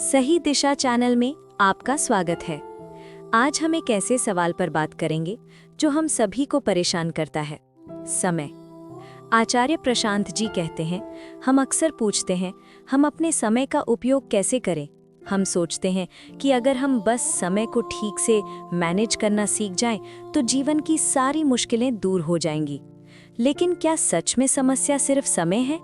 सही दिशा चैनल में आपका स्वागत है। आज हम एक ऐसे सवाल पर बात करेंगे जो हम सभी को परेशान करता है, समय। आचार्य प्रशांत जी कहते हैं, हम अक्सर पूछते हैं हम अपने समय का उपयोग कैसे करें। हम सोचते हैं कि अगर हम बस समय को ठीक से मैनेज करना सीख जाएं तो जीवन की सारी मुश्किलें दूर हो जाएंगी। लेकिन क्या सच में समस्या सिर्फ समय है?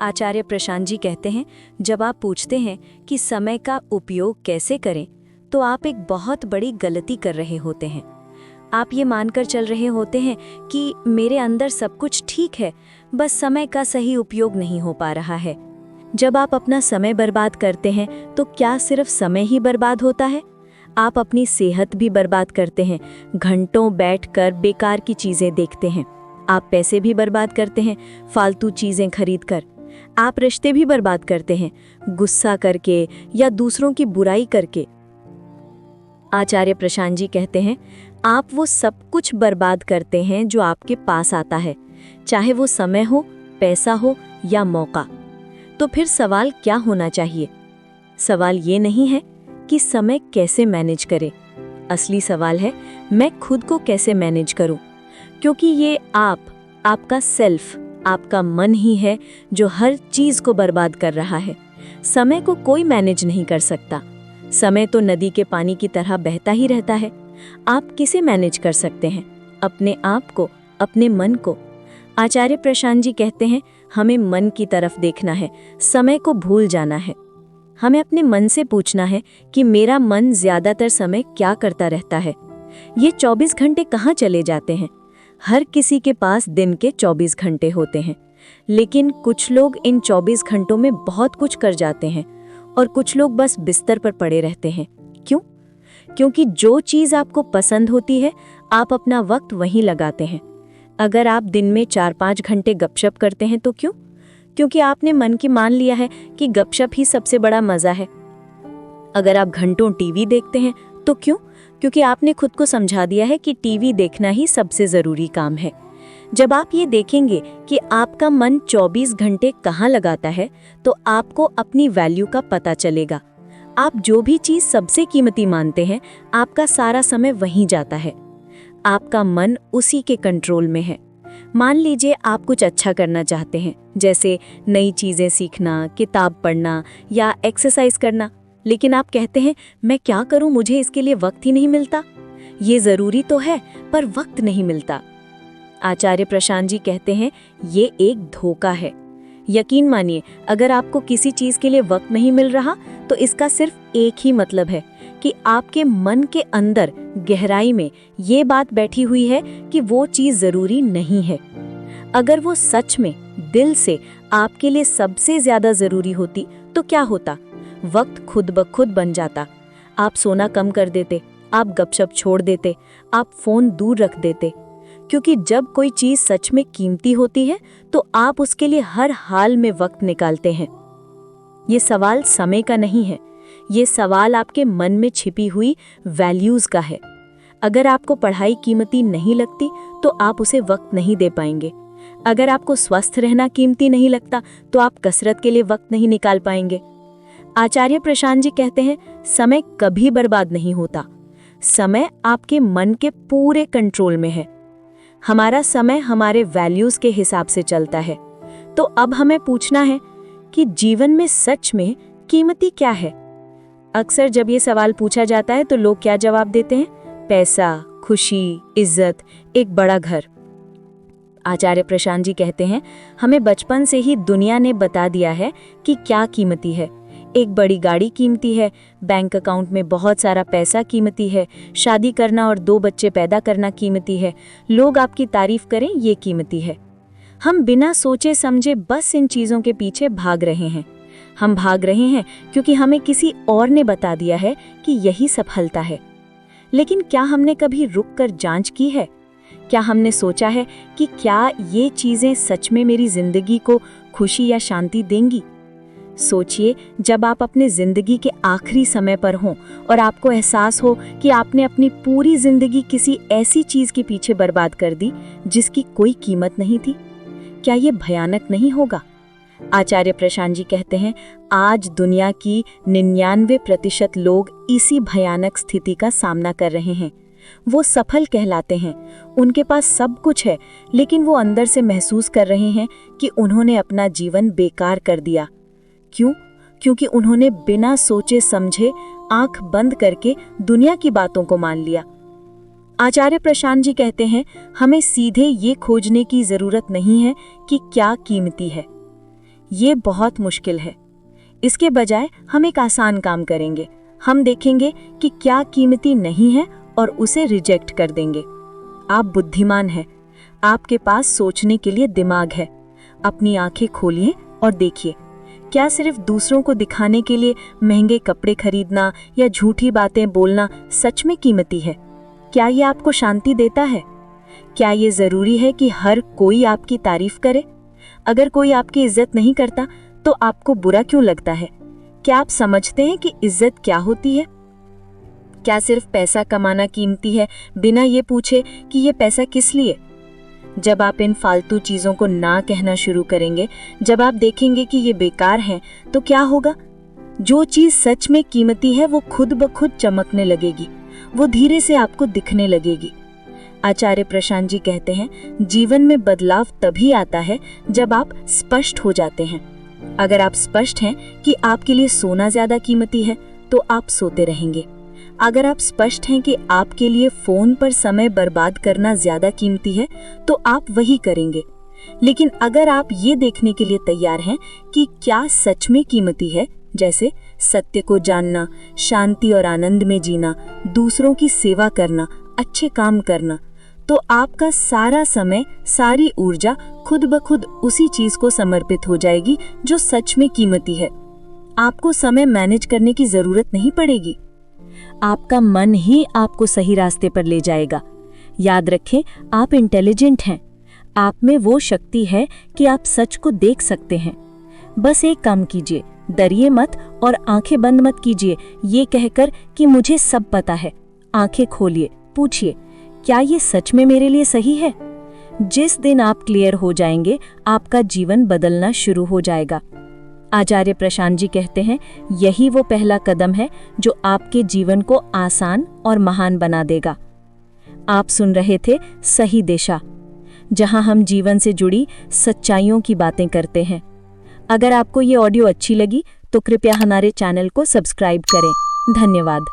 आचार्य प्रशांत जी कहते हैं, जब आप पूछते हैं कि समय का उपयोग कैसे करें, तो आप एक बहुत बड़ी गलती कर रहे होते हैं। आप ये मानकर चल रहे होते हैं कि मेरे अंदर सब कुछ ठीक है, बस समय का सही उपयोग नहीं हो पा रहा है। जब आप अपना समय बर्बाद करते हैं तो क्या सिर्फ समय ही बर्बाद होता है? आप अपनी सेहत भी बर्बाद करते हैं, घंटों बैठकर बेकार की चीज़ें देखते हैं। आप पैसे भी बर्बाद करते हैं फालतू चीज़ें खरीदकर। आप रिश्ते भी बर्बाद करते हैं गुस्सा करके या दूसरों की बुराई करके। आचार्य प्रशांत जी कहते हैं, आप वो सब कुछ बर्बाद करते हैं जो आपके पास आता है, चाहे वो समय हो, पैसा हो या मौका। तो फिर सवाल क्या होना चाहिए? सवाल ये नहीं है कि समय कैसे मैनेज करें। असली सवाल है, मैं खुद को कैसे मैनेज करूं? क्योंकि ये आपका सेल्फ, आपका मन ही है जो हर चीज को बर्बाद कर रहा है। समय को कोई मैनेज नहीं कर सकता। समय तो नदी के पानी की तरह बहता ही रहता है। आप किसे मैनेज कर सकते हैं? अपने आप को, अपने मन को। आचार्य प्रशांत जी कहते हैं, हमें मन की तरफ देखना है, समय को भूल जाना है। हमें अपने मन से पूछना है कि मेरा मन ज्यादातर समय क्या करता रहता है। ये 24 घंटे कहाँ चले जाते हैं? हर किसी के पास दिन के 24 घंटे होते हैं, लेकिन कुछ लोग इन 24 घंटों में बहुत कुछ कर जाते हैं और कुछ लोग बस बिस्तर पर पड़े रहते हैं। क्यों? क्योंकि जो चीज़ आपको पसंद होती है, आप अपना वक्त वहीं लगाते हैं। अगर आप दिन में 4-5 घंटे गपशप करते हैं तो क्यों? क्योंकि आपने मन की मान लिया है कि गपशप ही सबसे बड़ा मज़ा है। अगर आप घंटों टीवी देखते हैं तो क्यों? क्योंकि आपने खुद को समझा दिया है कि टीवी देखना ही सबसे ज़रूरी काम है। जब आप ये देखेंगे कि आपका मन 24 घंटे कहाँ लगाता है, तो आपको अपनी वैल्यू का पता चलेगा। आप जो भी चीज़ सबसे कीमती मानते हैं, आपका सारा समय वहीं जाता है। आपका मन उसी के कंट्रोल में है। मान लीजिए आप कुछ अच्छा करना चाहते हैं, जैसे नई चीज़ें सीखना, किताब पढ़ना या एक्सरसाइज करना, लेकिन आप कहते हैं, मैं क्या करूं, मुझे इसके लिए वक्त ही नहीं मिलता। ये ज़रूरी तो है, पर वक्त नहीं मिलता। आचार्य प्रशांत जी कहते हैं, ये एक धोखा है। यकीन मानिए, अगर आपको किसी चीज़ के लिए वक्त नहीं मिल रहा, तो इसका सिर्फ एक ही मतलब है कि आपके मन के अंदर गहराई में ये बात बैठी हुई है कि वो चीज़ ज़रूरी नहीं है। अगर वो सच में दिल से आपके लिए सबसे ज़्यादा ज़रूरी होती तो क्या होता? वक्त खुद ब खुद बन जाता। आप सोना कम कर देते, आप गपशप छोड़ देते, आप फ़ोन दूर रख देते। क्योंकि जब कोई चीज़ सच में कीमती होती है तो आप उसके लिए हर हाल में वक्त निकालते हैं। ये सवाल समय का नहीं है, ये सवाल आपके मन में छिपी हुई वैल्यूज़ का है। अगर आपको पढ़ाई कीमती नहीं लगती तो आप उसे वक्त नहीं दे पाएंगे। अगर आपको स्वस्थ रहना कीमती नहीं लगता तो आप कसरत के लिए वक्त नहीं निकाल पाएंगे। आचार्य प्रशांत जी कहते हैं, समय कभी बर्बाद नहीं होता। समय आपके मन के पूरे कंट्रोल में है। हमारा समय हमारे वैल्यूज़ के हिसाब से चलता है। तो अब हमें पूछना है कि जीवन में सच में कीमती क्या है? अक्सर जब ये सवाल पूछा जाता है तो लोग क्या जवाब देते हैं? पैसा, खुशी, इज्जत, एक बड़ा घर। आचार्य प्रशांत जी कहते हैं, हमें बचपन से ही दुनिया ने बता दिया है कि क्या कीमती है। एक बड़ी गाड़ी कीमती है, बैंक अकाउंट में बहुत सारा पैसा कीमती है, शादी करना और 2 बच्चे पैदा करना कीमती है, लोग आपकी तारीफ करें ये कीमती है। हम बिना सोचे समझे बस इन चीज़ों के पीछे भाग रहे हैं। हम भाग रहे हैं क्योंकि हमें किसी और ने बता दिया है कि यही सफलता है। लेकिन क्या हमने कभी रुक कर जांच की है? क्या हमने सोचा है कि क्या ये चीज़ें सच में मेरी जिंदगी को खुशी या शांति देंगी? सोचिए, जब आप अपने जिंदगी के आखिरी समय पर हों और आपको एहसास हो कि आपने अपनी पूरी जिंदगी किसी ऐसी चीज के पीछे बर्बाद कर दी जिसकी कोई कीमत नहीं थी, क्या ये भयानक नहीं होगा? आचार्य प्रशांत जी कहते हैं, आज दुनिया की 99% लोग इसी भयानक स्थिति का सामना कर रहे हैं। वो सफल कहलाते हैं, उनके पास सब कुछ है, लेकिन वो अंदर से महसूस कर रहे हैं कि उन्होंने अपना जीवन बेकार कर दिया। क्यों? क्योंकि उन्होंने बिना सोचे समझे आंख बंद करके दुनिया की बातों को मान लिया। आचार्य प्रशांत जी कहते हैं, हमें सीधे ये खोजने की जरूरत नहीं है कि क्या कीमती है। ये बहुत मुश्किल है। इसके बजाय हम एक आसान काम करेंगे। हम देखेंगे कि क्या कीमती नहीं है और उसे रिजेक्ट कर देंगे। आप बुद्धिमान हैं, आपके पास सोचने के लिए दिमाग है। अपनी आंखें खोलिए और देखिए, क्या सिर्फ दूसरों को दिखाने के लिए महंगे कपड़े खरीदना या झूठी बातें बोलना सच में कीमती है? क्या ये आपको शांति देता है? क्या ये जरूरी है कि हर कोई आपकी तारीफ करे? अगर कोई आपकी इज्जत नहीं करता तो आपको बुरा क्यों लगता है? क्या आप समझते हैं कि इज्जत क्या होती है? क्या सिर्फ पैसा कमाना कीमती है, बिना ये पूछे कि ये पैसा किस लिए? जब आप इन फालतू चीजों को ना कहना शुरू करेंगे, जब आप देखेंगे कि ये बेकार है, तो क्या होगा? जो चीज सच में कीमती है वो खुद ब खुद चमकने लगेगी, वो धीरे से आपको दिखने लगेगी। आचार्य प्रशांत जी कहते हैं, जीवन में बदलाव तभी आता है जब आप स्पष्ट हो जाते हैं। अगर आप स्पष्ट हैं कि आपके लिए सोना ज्यादा कीमती है, तो आप सोते रहेंगे। अगर आप स्पष्ट हैं कि आपके लिए फोन पर समय बर्बाद करना ज्यादा कीमती है, तो आप वही करेंगे। लेकिन अगर आप ये देखने के लिए तैयार हैं कि क्या सच में कीमती है, जैसे सत्य को जानना, शांति और आनंद में जीना, दूसरों की सेवा करना, अच्छे काम करना, तो आपका सारा समय, सारी ऊर्जा खुद ब खुद उसी चीज को समर्पित हो जाएगी जो सच में कीमती है। आपको समय मैनेज करने की जरूरत नहीं पड़ेगी। आपका मन ही आपको सही रास्ते पर ले जाएगा। याद रखें, आप इंटेलिजेंट हैं। आप में वो शक्ति है कि आप सच को देख सकते हैं। बस एक काम कीजिए, डरिए मत और आंखें बंद मत कीजिए ये कहकर कि मुझे सब पता है। आंखें खोलिए, पूछिए, क्या ये सच में मेरे लिए सही है? जिस दिन आप क्लियर हो जाएंगे, आपका जीवन बदलना शुरू हो जाएगा। आचार्य प्रशांत जी कहते हैं, यही वो पहला कदम है जो आपके जीवन को आसान और महान बना देगा। आप सुन रहे थे सही दिशा, जहां हम जीवन से जुड़ी सच्चाइयों की बातें करते हैं। अगर आपको ये ऑडियो अच्छी लगी तो कृपया हमारे चैनल को सब्सक्राइब करें। धन्यवाद।